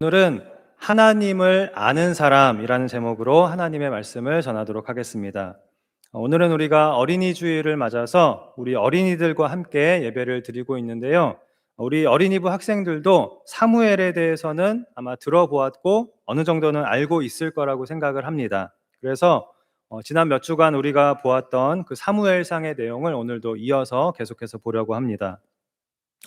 오늘은 하나님을 아는 사람이라는 제목으로 하나님의 말씀을 전하도록 하겠습니다. 오늘은 우리가 어린이 주일을 맞아서 우리 어린이들과 함께 예배를 드리고 있는데요. 우리 어린이부 학생들도 사무엘에 대해서는 아마 들어보았고 어느 정도는 알고 있을 거라고 생각을 합니다. 그래서 지난 몇 주간 우리가 보았던 그 사무엘상의 내용을 오늘도 이어서 계속해서 보려고 합니다.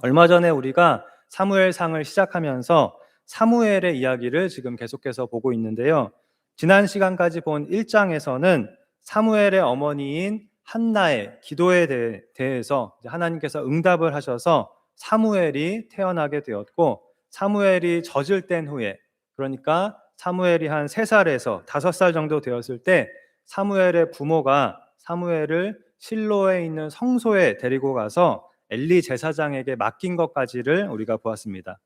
얼마 전에 우리가 사무엘상을 시작하면서 사무엘의 이야기를 지금 계속해서 보고 있는데요. 지난 시간까지 본 1장에서는 사무엘의 어머니인 한나의 기도에 대해서 하나님께서 응답을 하셔서 사무엘이 태어나게 되었고, 사무엘이 젖을 뗀 후에, 그러니까 사무엘이 한 3살에서 5살 정도 되었을 때 사무엘의 부모가 사무엘을 실로에 있는 성소에 데리고 가서 엘리 제사장에게 맡긴 것까지를 우리가 보았습니다.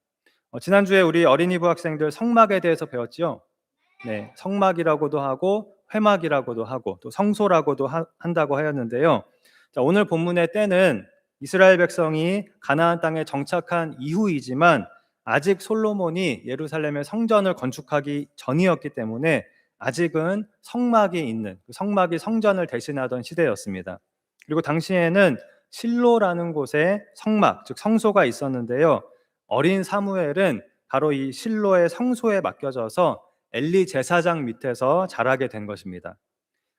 지난주에 우리 어린이부 학생들 성막에 대해서 배웠지요. 네, 성막이라고도 하고 회막이라고도 하고 또 성소라고도 한다고 하였는데요. 자, 오늘 본문의 때는 이스라엘 백성이 가나안 땅에 정착한 이후이지만 아직 솔로몬이 예루살렘의 성전을 건축하기 전이었기 때문에 아직은 성막이 있는, 성막이 성전을 대신하던 시대였습니다. 그리고 당시에는 실로라는 곳에 성막, 즉 성소가 있었는데요. 어린 사무엘은 바로 이 실로의 성소에 맡겨져서 엘리 제사장 밑에서 자라게 된 것입니다.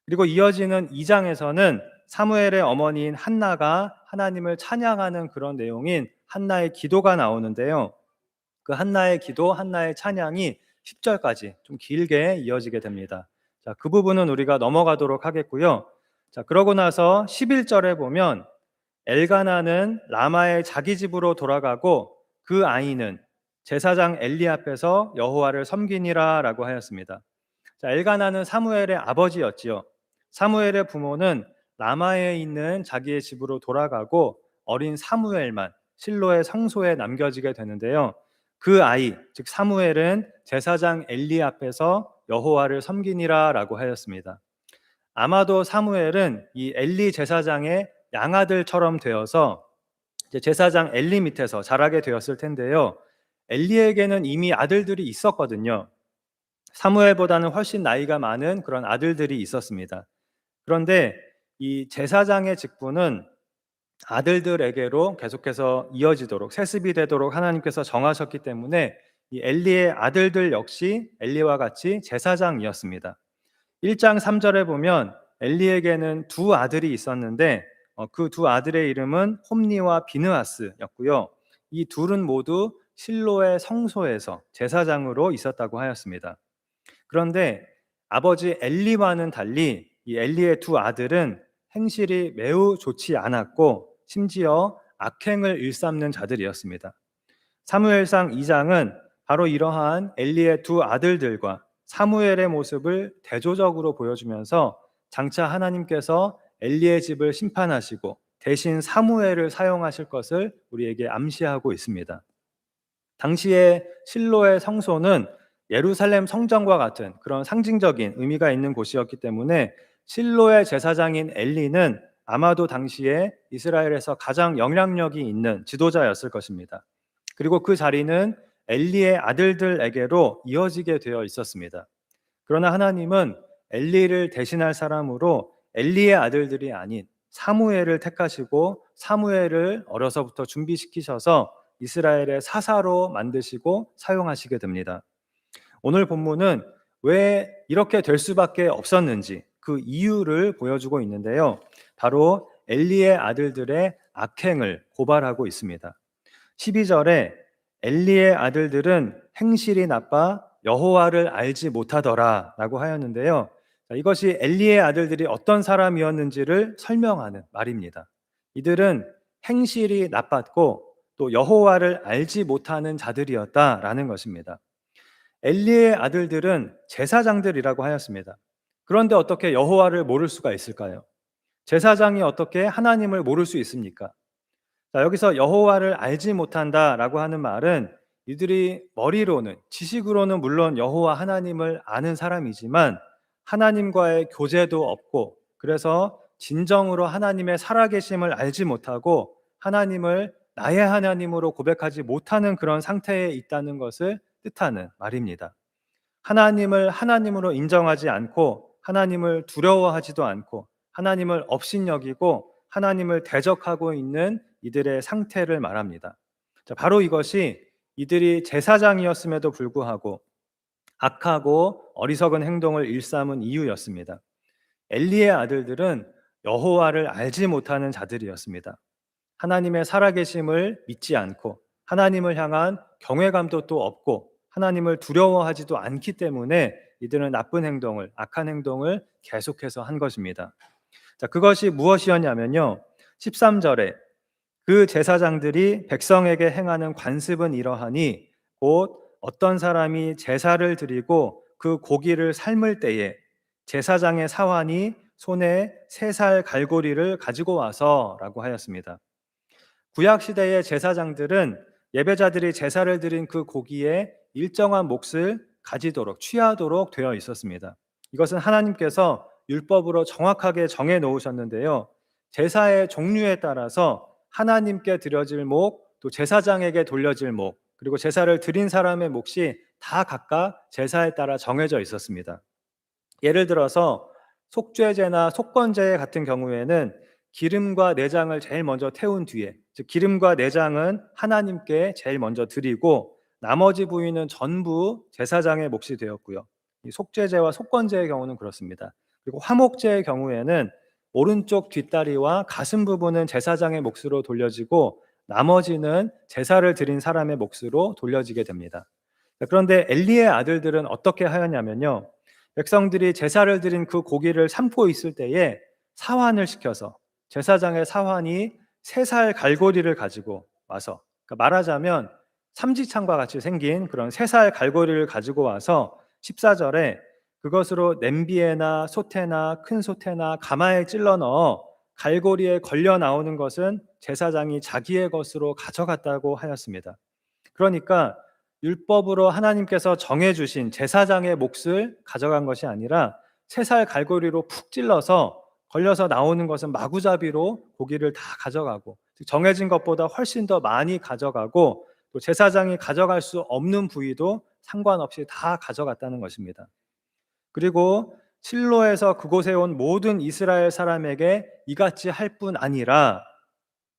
그리고 이어지는 2장에서는 사무엘의 어머니인 한나가 하나님을 찬양하는 그런 내용인 한나의 기도가 나오는데요. 그 한나의 기도, 한나의 찬양이 10절까지 좀 길게 이어지게 됩니다. 자, 그 부분은 우리가 넘어가도록 하겠고요. 자, 그러고 나서 11절에 보면 엘가나는 라마의 자기 집으로 돌아가고 그 아이는 제사장 엘리 앞에서 여호와를 섬기니라라고 하였습니다. 자, 엘가나는 사무엘의 아버지였지요. 사무엘의 부모는 라마에 있는 자기의 집으로 돌아가고 어린 사무엘만 실로의 성소에 남겨지게 되는데요. 그 아이, 즉 사무엘은 제사장 엘리 앞에서 여호와를 섬기니라라고 하였습니다. 아마도 사무엘은 이 엘리 제사장의 양아들처럼 되어서 이제 제사장 엘리 밑에서 자라게 되었을 텐데요. 엘리에게는 이미 아들들이 있었거든요. 사무엘보다는 훨씬 나이가 많은 그런 아들들이 있었습니다. 그런데 이 제사장의 직분은 아들들에게로 계속해서 이어지도록, 세습이 되도록 하나님께서 정하셨기 때문에 이 엘리의 아들들 역시 엘리와 같이 제사장이었습니다. 1장 3절에 보면 엘리에게는 두 아들이 있었는데 그 두 아들의 이름은 홈니와 비느하스였고요. 이 둘은 모두 실로의 성소에서 제사장으로 있었다고 하였습니다. 그런데 아버지 엘리와는 달리 이 엘리의 두 아들은 행실이 매우 좋지 않았고 심지어 악행을 일삼는 자들이었습니다. 사무엘상 2장은 바로 이러한 엘리의 두 아들들과 사무엘의 모습을 대조적으로 보여주면서 장차 하나님께서 엘리의 집을 심판하시고 대신 사무엘을 사용하실 것을 우리에게 암시하고 있습니다. 당시에 실로의 성소는 예루살렘 성전과 같은 그런 상징적인 의미가 있는 곳이었기 때문에 실로의 제사장인 엘리는 아마도 당시에 이스라엘에서 가장 영향력이 있는 지도자였을 것입니다. 그리고 그 자리는 엘리의 아들들에게로 이어지게 되어 있었습니다. 그러나 하나님은 엘리를 대신할 사람으로 엘리의 아들들이 아닌 사무엘을 택하시고 사무엘을 어려서부터 준비시키셔서 이스라엘의 사사로 만드시고 사용하시게 됩니다. 오늘 본문은 왜 이렇게 될 수밖에 없었는지 그 이유를 보여주고 있는데요. 바로 엘리의 아들들의 악행을 고발하고 있습니다. 12절에 엘리의 아들들은 행실이 나빠 여호와를 알지 못하더라 라고 하였는데요. 이것이 엘리의 아들들이 어떤 사람이었는지를 설명하는 말입니다. 이들은 행실이 나빴고 또 여호와를 알지 못하는 자들이었다라는 것입니다. 엘리의 아들들은 제사장들이라고 하였습니다. 그런데 어떻게 여호와를 모를 수가 있을까요? 제사장이 어떻게 하나님을 모를 수 있습니까? 자, 여기서 여호와를 알지 못한다라고 하는 말은 이들이 머리로는, 지식으로는 물론 여호와 하나님을 아는 사람이지만 하나님과의 교제도 없고, 그래서 진정으로 하나님의 살아계심을 알지 못하고 하나님을 나의 하나님으로 고백하지 못하는 그런 상태에 있다는 것을 뜻하는 말입니다. 하나님을 하나님으로 인정하지 않고 하나님을 두려워하지도 않고 하나님을 업신여기고 하나님을 대적하고 있는 이들의 상태를 말합니다. 자, 바로 이것이 이들이 제사장이었음에도 불구하고 악하고 어리석은 행동을 일삼은 이유였습니다. 엘리의 아들들은 여호와를 알지 못하는 자들이었습니다. 하나님의 살아계심을 믿지 않고 하나님을 향한 경외감도 또 없고 하나님을 두려워하지도 않기 때문에 이들은 나쁜 행동을, 악한 행동을 계속해서 한 것입니다. 자, 그것이 무엇이었냐면요. 13절에 그 제사장들이 백성에게 행하는 관습은 이러하니 곧 어떤 사람이 제사를 드리고 그 고기를 삶을 때에 제사장의 사환이 손에 3살 갈고리를 가지고 와서라고 하였습니다. 구약 시대의 제사장들은 예배자들이 제사를 드린 그 고기에 일정한 몫을 가지도록 취하도록 되어 있었습니다. 이것은 하나님께서 율법으로 정확하게 정해 놓으셨는데요. 제사의 종류에 따라서 하나님께 드려질 목, 또 제사장에게 돌려질 목, 그리고 제사를 드린 사람의 몫이 다 각각 제사에 따라 정해져 있었습니다. 예를 들어서 속죄제나 속건제 같은 경우에는 기름과 내장을 제일 먼저 태운 뒤에, 즉 기름과 내장은 하나님께 제일 먼저 드리고 나머지 부위는 전부 제사장의 몫이 되었고요. 이 속죄제와 속건제의 경우는 그렇습니다. 그리고 화목제의 경우에는 오른쪽 뒷다리와 가슴 부분은 제사장의 몫으로 돌려지고 나머지는 제사를 드린 사람의 몫으로 돌려지게 됩니다. 그런데 엘리의 아들들은 어떻게 하였냐면요. 백성들이 제사를 드린 그 고기를 삶고 있을 때에 사환을 시켜서 제사장의 사환이 3살 갈고리를 가지고 와서, 그러니까 말하자면 삼지창과 같이 생긴 그런 3살 갈고리를 가지고 와서 14절에 그것으로 냄비에나 솥에나 큰 솥에나 가마에 찔러 넣어 갈고리에 걸려 나오는 것은 제사장이 자기의 것으로 가져갔다고 하였습니다. 그러니까 율법으로 하나님께서 정해주신 제사장의 몫을 가져간 것이 아니라 3살 갈고리로 푹 찔러서 걸려서 나오는 것은 마구잡이로 고기를 다 가져가고 정해진 것보다 훨씬 더 많이 가져가고 또 제사장이 가져갈 수 없는 부위도 상관없이 다 가져갔다는 것입니다. 그리고 실로에서 그곳에 온 모든 이스라엘 사람에게 이같이 할 뿐 아니라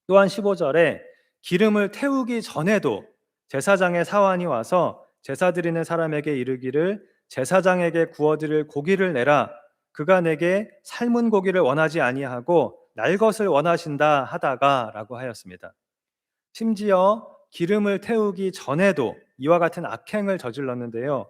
또한 15절에 기름을 태우기 전에도 제사장의 사환이 와서 제사 드리는 사람에게 이르기를 제사장에게 구워드릴 고기를 내라. 그가 내게 삶은 고기를 원하지 아니하고 날 것을 원하신다 하다가 라고 하였습니다. 심지어 기름을 태우기 전에도 이와 같은 악행을 저질렀는데요.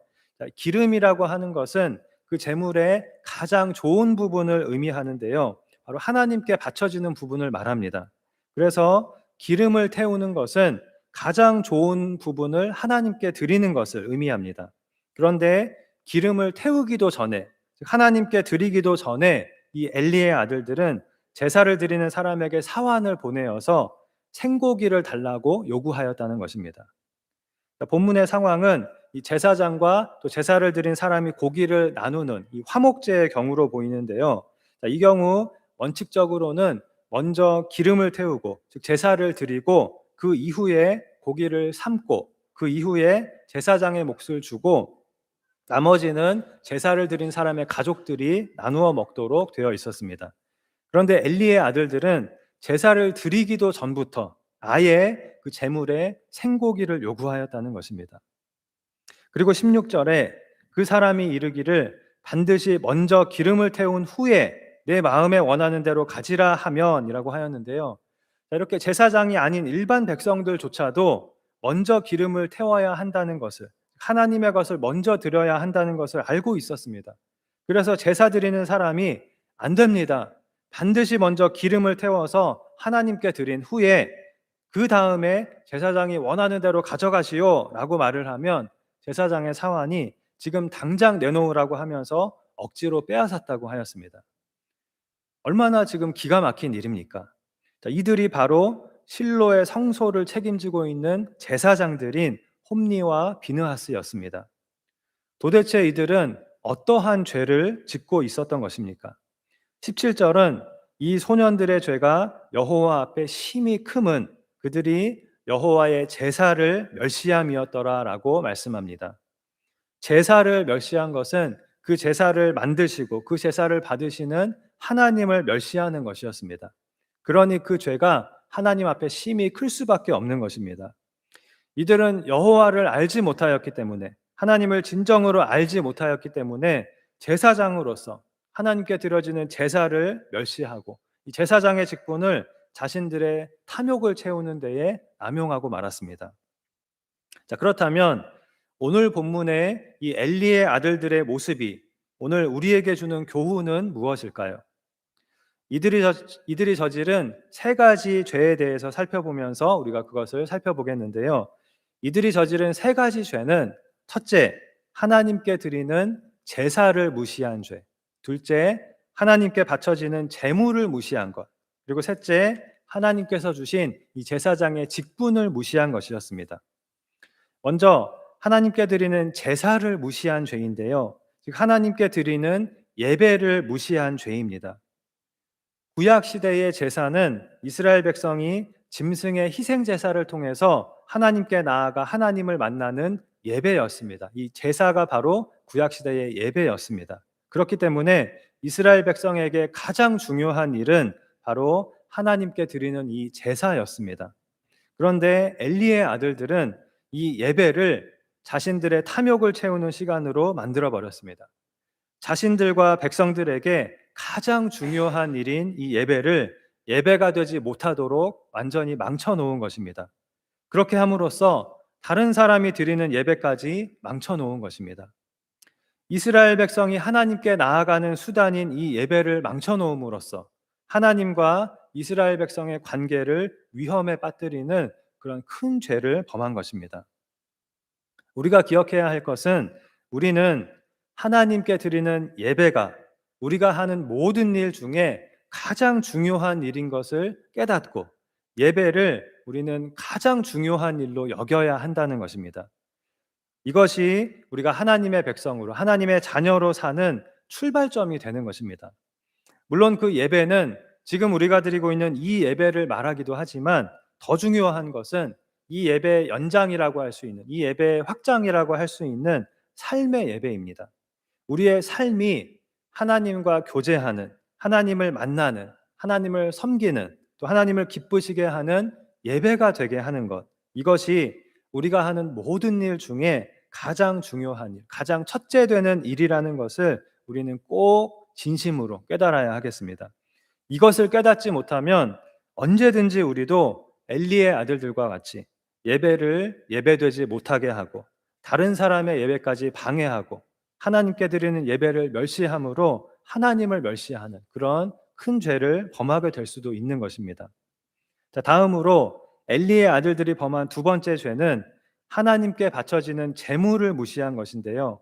기름이라고 하는 것은 그 제물의 가장 좋은 부분을 의미하는데요. 바로 하나님께 바쳐지는 부분을 말합니다. 그래서 기름을 태우는 것은 가장 좋은 부분을 하나님께 드리는 것을 의미합니다. 그런데 기름을 태우기도 전에, 하나님께 드리기도 전에 이 엘리의 아들들은 제사를 드리는 사람에게 사환을 보내어서 생고기를 달라고 요구하였다는 것입니다. 본문의 상황은 이 제사장과 또 제사를 드린 사람이 고기를 나누는 이 화목제의 경우로 보이는데요. 이 경우 원칙적으로는 먼저 기름을 태우고 즉 제사를 드리고 그 이후에 고기를 삶고 그 이후에 제사장의 몫을 주고 나머지는 제사를 드린 사람의 가족들이 나누어 먹도록 되어 있었습니다. 그런데 엘리의 아들들은 제사를 드리기도 전부터 아예 그 제물에 생고기를 요구하였다는 것입니다. 그리고 16절에 그 사람이 이르기를 반드시 먼저 기름을 태운 후에 내 마음에 원하는 대로 가지라 하면이라고 하였는데요. 이렇게 제사장이 아닌 일반 백성들조차도 먼저 기름을 태워야 한다는 것을, 하나님의 것을 먼저 드려야 한다는 것을 알고 있었습니다. 그래서 제사 드리는 사람이 안 됩니다. 반드시 먼저 기름을 태워서 하나님께 드린 후에 그 다음에 제사장이 원하는 대로 가져가시오 라고 말을 하면 제사장의 사환이 지금 당장 내놓으라고 하면서 억지로 빼앗았다고 하였습니다. 얼마나 지금 기가 막힌 일입니까? 자, 이들이 바로 실로의 성소를 책임지고 있는 제사장들인 홈니와 비느하스였습니다. 도대체 이들은 어떠한 죄를 짓고 있었던 것입니까? 17절은 이 소년들의 죄가 여호와 앞에 심히 크면 그들이 여호와의 제사를 멸시함이었더라라고 말씀합니다. 제사를 멸시한 것은 그 제사를 만드시고 그 제사를 받으시는 하나님을 멸시하는 것이었습니다. 그러니 그 죄가 하나님 앞에 심히 클 수밖에 없는 것입니다. 이들은 여호와를 알지 못하였기 때문에, 하나님을 진정으로 알지 못하였기 때문에 제사장으로서 하나님께 드려지는 제사를 멸시하고 이 제사장의 직분을 자신들의 탐욕을 채우는 데에 남용하고 말았습니다. 자, 그렇다면 오늘 본문의 이 엘리의 아들들의 모습이 오늘 우리에게 주는 교훈은 무엇일까요? 이들이 저지른 세 가지 죄에 대해서 살펴보면서 우리가 그것을 살펴보겠는데요. 이들이 저지른 세 가지 죄는, 첫째, 하나님께 드리는 제사를 무시한 죄; 둘째, 하나님께 바쳐지는 제물을 무시한 것; 그리고 셋째, 하나님께서 주신 이 제사장의 직분을 무시한 것이었습니다. 먼저 하나님께 드리는 제사를 무시한 죄인데요, 즉 하나님께 드리는 예배를 무시한 죄입니다. 구약 시대의 제사는 이스라엘 백성이 짐승의 희생 제사를 통해서 하나님께 나아가 하나님을 만나는 예배였습니다. 이 제사가 바로 구약 시대의 예배였습니다. 그렇기 때문에 이스라엘 백성에게 가장 중요한 일은 바로 하나님께 드리는 이 제사였습니다. 그런데 엘리의 아들들은 이 예배를 자신들의 탐욕을 채우는 시간으로 만들어 버렸습니다. 자신들과 백성들에게 가장 중요한 일인 이 예배를 예배가 되지 못하도록 완전히 망쳐 놓은 것입니다. 그렇게 함으로써 다른 사람이 드리는 예배까지 망쳐 놓은 것입니다. 이스라엘 백성이 하나님께 나아가는 수단인 이 예배를 망쳐 놓음으로써 하나님과 이스라엘 백성의 관계를 위험에 빠뜨리는 그런 큰 죄를 범한 것입니다. 우리가 기억해야 할 것은, 우리는 하나님께 드리는 예배가 우리가 하는 모든 일 중에 가장 중요한 일인 것을 깨닫고 예배를 우리는 가장 중요한 일로 여겨야 한다는 것입니다. 이것이 우리가 하나님의 백성으로, 하나님의 자녀로 사는 출발점이 되는 것입니다. 물론 그 예배는 지금 우리가 드리고 있는 이 예배를 말하기도 하지만, 더 중요한 것은 이 예배의 연장이라고 할 수 있는, 이 예배의 확장이라고 할 수 있는 삶의 예배입니다. 우리의 삶이 하나님과 교제하는, 하나님을 만나는, 하나님을 섬기는, 또 하나님을 기쁘시게 하는 예배가 되게 하는 것, 이것이 우리가 하는 모든 일 중에 가장 중요한 일, 가장 첫째 되는 일이라는 것을 우리는 꼭 진심으로 깨달아야 하겠습니다. 이것을 깨닫지 못하면 언제든지 우리도 엘리의 아들들과 같이 예배를 예배되지 못하게 하고 다른 사람의 예배까지 방해하고 하나님께 드리는 예배를 멸시함으로 하나님을 멸시하는 그런 큰 죄를 범하게 될 수도 있는 것입니다. 자, 다음으로 엘리의 아들들이 범한 두 번째 죄는 하나님께 바쳐지는 제물을 무시한 것인데요.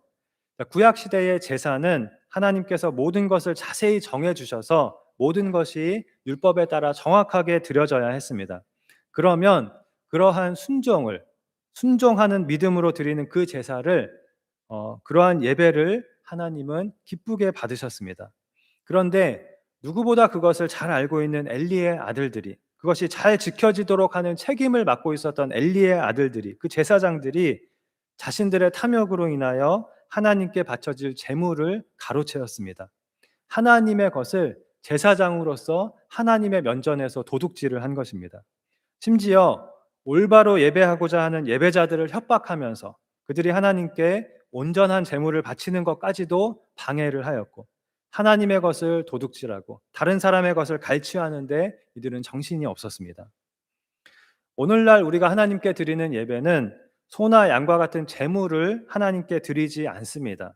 구약 시대의 제사는 하나님께서 모든 것을 자세히 정해 주셔서 모든 것이 율법에 따라 정확하게 드려져야 했습니다. 그러면 그러한 순종하는 믿음으로 드리는 그 제사를, 그러한 예배를 하나님은 기쁘게 받으셨습니다. 그런데 누구보다 그것을 잘 알고 있는 엘리의 아들들이, 그것이 잘 지켜지도록 하는 책임을 맡고 있었던 엘리의 아들들이, 그 제사장들이 자신들의 탐욕으로 인하여 하나님께 바쳐질 제물을 가로채었습니다. 하나님의 것을 제사장으로서 하나님의 면전에서 도둑질을 한 것입니다. 심지어 올바로 예배하고자 하는 예배자들을 협박하면서 그들이 하나님께 온전한 제물을 바치는 것까지도 방해를 하였고, 하나님의 것을 도둑질하고 다른 사람의 것을 갈취하는데 이들은 정신이 없었습니다. 오늘날 우리가 하나님께 드리는 예배는 소나 양과 같은 제물을 하나님께 드리지 않습니다.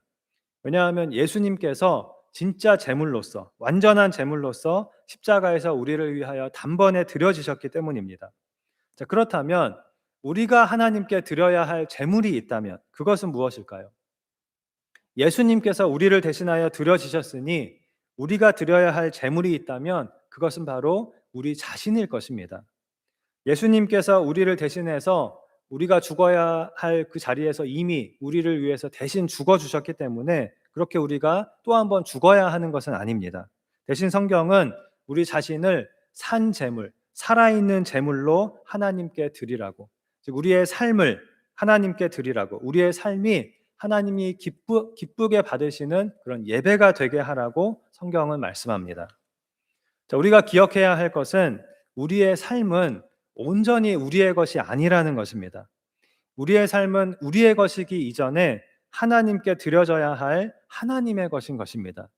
왜냐하면 예수님께서 진짜 제물로서, 완전한 제물로서 십자가에서 우리를 위하여 단번에 드려지셨기 때문입니다. 자, 그렇다면 우리가 하나님께 드려야 할 제물이 있다면 그것은 무엇일까요? 예수님께서 우리를 대신하여 드려지셨으니 우리가 드려야 할 제물이 있다면 그것은 바로 우리 자신일 것입니다. 예수님께서 우리를 대신해서 우리가 죽어야 할 그 자리에서 이미 우리를 위해서 대신 죽어주셨기 때문에 그렇게 우리가 또 한 번 죽어야 하는 것은 아닙니다. 대신 성경은 우리 자신을 산 제물, 살아있는 제물로 하나님께 드리라고, 즉 우리의 삶을 하나님께 드리라고, 우리의 삶이 하나님이 기쁘게 받으시는 그런 예배가 되게 하라고 성경은 말씀합니다. 자, 우리가 기억해야 할 것은 우리의 삶은 온전히 우리의 것이 아니라는 것입니다. 우리의 삶은 우리의 것이기 이전에 하나님께 드려져야 할 하나님의 것인 것입니다.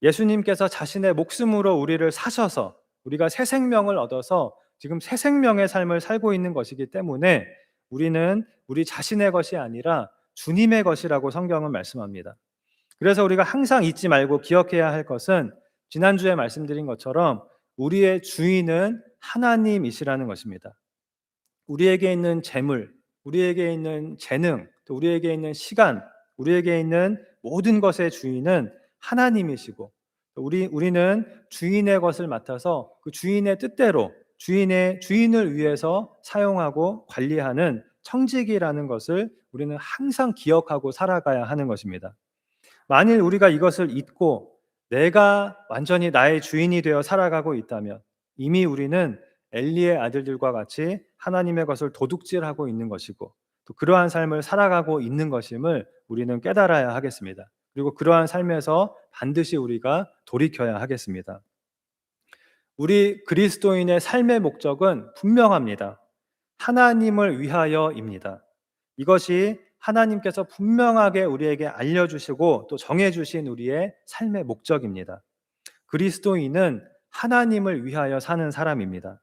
예수님께서 자신의 목숨으로 우리를 사셔서 우리가 새 생명을 얻어서 지금 새 생명의 삶을 살고 있는 것이기 때문에 우리는 우리 자신의 것이 아니라 주님의 것이라고 성경은 말씀합니다. 그래서 우리가 항상 잊지 말고 기억해야 할 것은 지난주에 말씀드린 것처럼 우리의 주인은 하나님이시라는 것입니다. 우리에게 있는 재물, 우리에게 있는 재능, 또 우리에게 있는 시간, 우리에게 있는 모든 것의 주인은 하나님이시고, 우리는 주인의 것을 맡아서 그 주인의 뜻대로 주인을 위해서 사용하고 관리하는 청직이라는 것을 우리는 항상 기억하고 살아가야 하는 것입니다. 만일 우리가 이것을 잊고 내가 완전히 나의 주인이 되어 살아가고 있다면 이미 우리는 엘리의 아들들과 같이 하나님의 것을 도둑질하고 있는 것이고, 또 그러한 삶을 살아가고 있는 것임을 우리는 깨달아야 하겠습니다. 그리고 그러한 삶에서 반드시 우리가 돌이켜야 하겠습니다. 우리 그리스도인의 삶의 목적은 분명합니다. 하나님을 위하여입니다. 이것이 하나님께서 분명하게 우리에게 알려주시고 또 정해주신 우리의 삶의 목적입니다. 그리스도인은 하나님을 위하여 사는 사람입니다.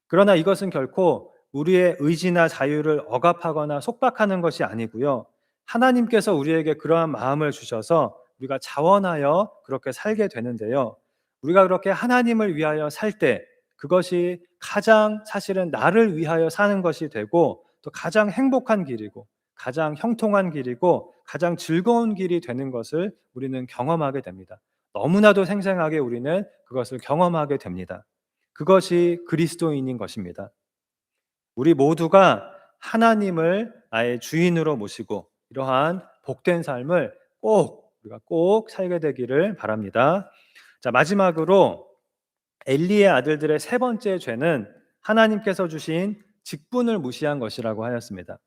그러나 이것은 결코 우리의 의지나 자유를 억압하거나 속박하는 것이 아니고요. 하나님께서 우리에게 그러한 마음을 주셔서 우리가 자원하여 그렇게 살게 되는데요. 우리가 그렇게 하나님을 위하여 살 때 그것이 가장 사실은 나를 위하여 사는 것이 되고 또 가장 행복한 길이고 가장 형통한 길이고 가장 즐거운 길이 되는 것을 우리는 경험하게 됩니다. 너무나도 생생하게 우리는 그것을 경험하게 됩니다. 그것이 그리스도인인 것입니다. 우리 모두가 하나님을 나의 주인으로 모시고 이러한 복된 삶을 우리가 꼭 살게 되기를 바랍니다. 자, 마지막으로 엘리의 아들들의 세 번째 죄는 하나님께서 주신 직분을 무시한 것이라고 하였습니다.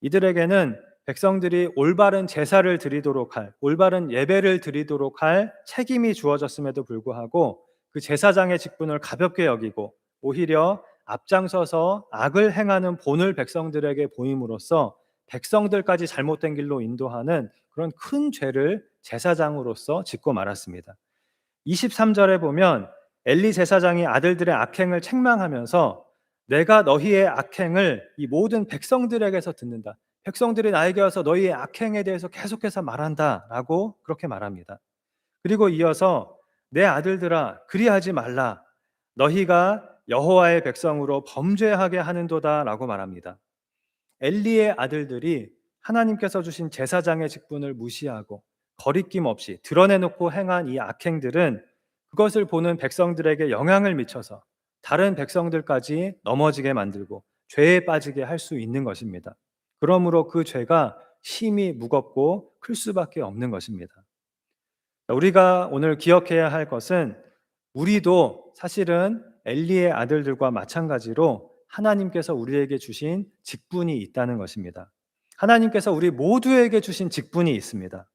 이들에게는 백성들이 올바른 제사를 드리도록 할, 올바른 예배를 드리도록 할 책임이 주어졌음에도 불구하고 그 제사장의 직분을 가볍게 여기고 오히려 앞장서서 악을 행하는 본을 백성들에게 보임으로써 백성들까지 잘못된 길로 인도하는 그런 큰 죄를 제사장으로서 짓고 말았습니다. 23절에 보면 엘리 제사장이 아들들의 악행을 책망하면서 내가 너희의 악행을 이 모든 백성들에게서 듣는다. 백성들이 나에게 와서 너희의 악행에 대해서 계속해서 말한다 라고 그렇게 말합니다. 그리고 이어서 내 아들들아 그리하지 말라. 너희가 여호와의 백성으로 범죄하게 하는도다 라고 말합니다. 엘리의 아들들이 하나님께서 주신 제사장의 직분을 무시하고 거리낌 없이 드러내놓고 행한 이 악행들은 그것을 보는 백성들에게 영향을 미쳐서 다른 백성들까지 넘어지게 만들고 죄에 빠지게 할 수 있는 것입니다. 그러므로 그 죄가 심히 무겁고 클 수밖에 없는 것입니다. 우리가 오늘 기억해야 할 것은 우리도 사실은 엘리의 아들들과 마찬가지로 하나님께서 우리에게 주신 직분이 있다는 것입니다. 하나님께서 우리 모두에게 주신 직분이 있습니다.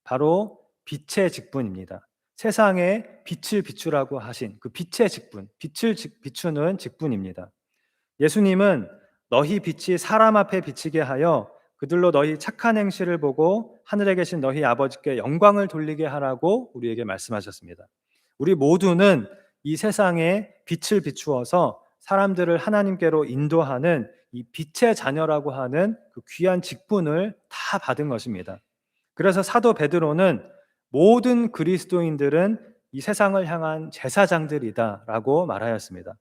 바로 빛의 직분입니다. 세상에 빛을 비추라고 하신 그 빛의 직분, 빛을 비추는 직분입니다. 예수님은 너희 빛이 사람 앞에 비치게 하여 그들로 너희 착한 행실을 보고 하늘에 계신 너희 아버지께 영광을 돌리게 하라고 우리에게 말씀하셨습니다. 우리 모두는 이 세상에 빛을 비추어서 사람들을 하나님께로 인도하는 이 빛의 자녀라고 하는 그 귀한 직분을 다 받은 것입니다. 그래서 사도 베드로는 모든 그리스도인들은 이 세상을 향한 제사장들이다라고 말하였습니다.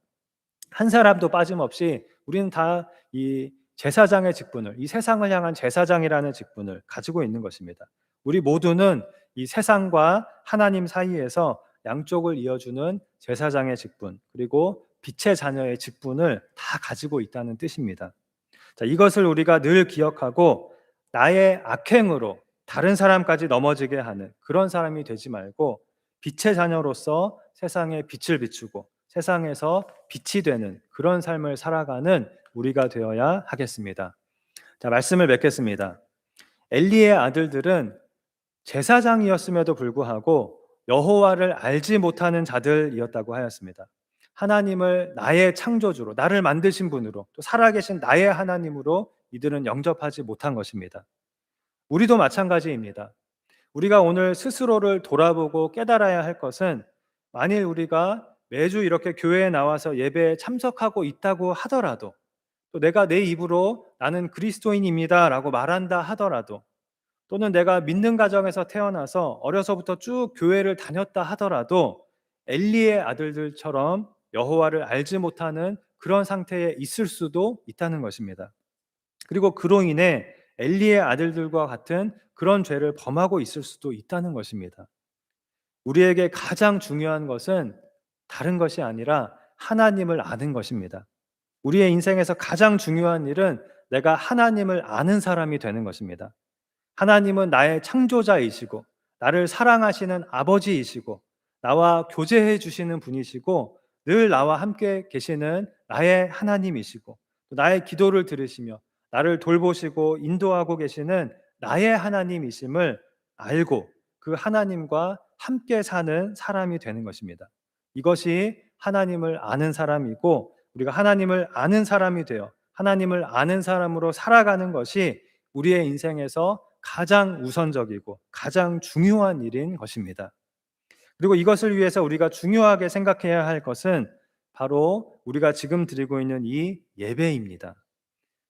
한 사람도 빠짐없이 우리는 다 이 제사장의 직분을, 이 세상을 향한 제사장이라는 직분을 가지고 있는 것입니다. 우리 모두는 이 세상과 하나님 사이에서 양쪽을 이어주는 제사장의 직분, 그리고 빛의 자녀의 직분을 다 가지고 있다는 뜻입니다. 자, 이것을 우리가 늘 기억하고 나의 악행으로 다른 사람까지 넘어지게 하는 그런 사람이 되지 말고 빛의 자녀로서 세상에 빛을 비추고 세상에서 빛이 되는 그런 삶을 살아가는 우리가 되어야 하겠습니다. 자, 말씀을 맺겠습니다. 엘리의 아들들은 제사장이었음에도 불구하고 여호와를 알지 못하는 자들이었다고 하였습니다. 하나님을 나의 창조주로, 나를 만드신 분으로, 또 살아계신 나의 하나님으로 이들은 영접하지 못한 것입니다. 우리도 마찬가지입니다. 우리가 오늘 스스로를 돌아보고 깨달아야 할 것은, 만일 우리가 매주 이렇게 교회에 나와서 예배에 참석하고 있다고 하더라도, 또 내가 내 입으로 나는 그리스도인입니다 라고 말한다 하더라도, 또는 내가 믿는 가정에서 태어나서 어려서부터 쭉 교회를 다녔다 하더라도 엘리의 아들들처럼 여호와를 알지 못하는 그런 상태에 있을 수도 있다는 것입니다. 그리고 그로 인해 엘리의 아들들과 같은 그런 죄를 범하고 있을 수도 있다는 것입니다. 우리에게 가장 중요한 것은 다른 것이 아니라 하나님을 아는 것입니다. 우리의 인생에서 가장 중요한 일은 내가 하나님을 아는 사람이 되는 것입니다. 하나님은 나의 창조자이시고 나를 사랑하시는 아버지이시고 나와 교제해 주시는 분이시고 늘 나와 함께 계시는 나의 하나님이시고 또 나의 기도를 들으시며 나를 돌보시고 인도하고 계시는 나의 하나님이심을 알고 그 하나님과 함께 사는 사람이 되는 것입니다. 이것이 하나님을 아는 사람이고, 우리가 하나님을 아는 사람이 되어 하나님을 아는 사람으로 살아가는 것이 우리의 인생에서 가장 우선적이고 가장 중요한 일인 것입니다. 그리고 이것을 위해서 우리가 중요하게 생각해야 할 것은 바로 우리가 지금 드리고 있는 이 예배입니다.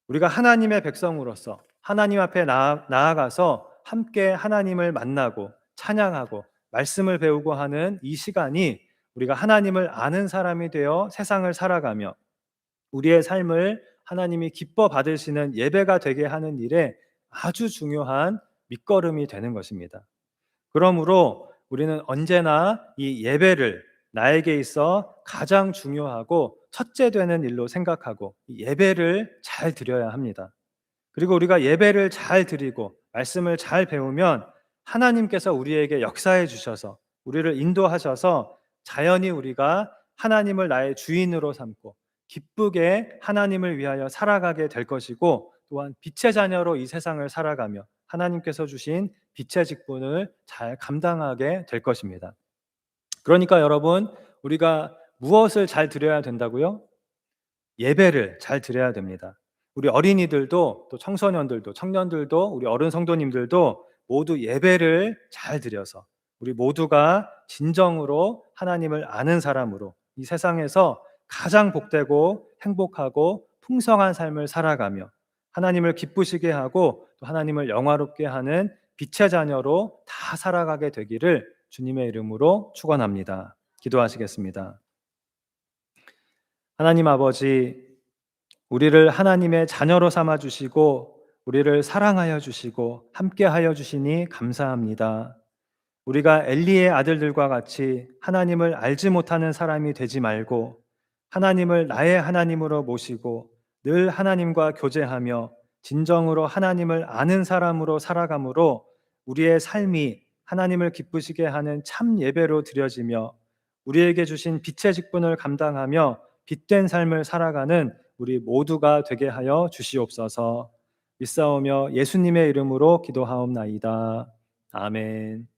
우리가 하나님의 백성으로서 하나님 앞에 나아가서 함께 하나님을 만나고 찬양하고 말씀을 배우고 하는 이 시간이 우리가 하나님을 아는 사람이 되어 세상을 살아가며 우리의 삶을 하나님이 기뻐 받으시는 예배가 되게 하는 일에 아주 중요한 밑거름이 되는 것입니다. 그러므로 우리는 언제나 이 예배를 나에게 있어 가장 중요하고 첫째 되는 일로 생각하고 이 예배를 잘 드려야 합니다. 그리고 우리가 예배를 잘 드리고 말씀을 잘 배우면 하나님께서 우리에게 역사해 주셔서 우리를 인도하셔서 자연히 우리가 하나님을 나의 주인으로 삼고 기쁘게 하나님을 위하여 살아가게 될 것이고, 또한 빛의 자녀로 이 세상을 살아가며 하나님께서 주신 빛의 직분을 잘 감당하게 될 것입니다. 그러니까 여러분, 우리가 무엇을 잘 드려야 된다고요? 예배를 잘 드려야 됩니다. 우리 어린이들도 또 청소년들도 청년들도 우리 어른 성도님들도 모두 예배를 잘 드려서 우리 모두가 진정으로 하나님을 아는 사람으로 이 세상에서 가장 복되고 행복하고 풍성한 삶을 살아가며 하나님을 기쁘시게 하고 또 하나님을 영화롭게 하는 빛의 자녀로 다 살아가게 되기를 주님의 이름으로 축원합니다. 기도하시겠습니다. 하나님 아버지, 우리를 하나님의 자녀로 삼아 주시고 우리를 사랑하여 주시고 함께하여 주시니 감사합니다. 우리가 엘리의 아들들과 같이 하나님을 알지 못하는 사람이 되지 말고 하나님을 나의 하나님으로 모시고 늘 하나님과 교제하며 진정으로 하나님을 아는 사람으로 살아감으로 우리의 삶이 하나님을 기쁘시게 하는 참 예배로 드려지며 우리에게 주신 빛의 직분을 감당하며 빛된 삶을 살아가는 우리 모두가 되게 하여 주시옵소서. 믿사오며 예수님의 이름으로 기도하옵나이다. 아멘.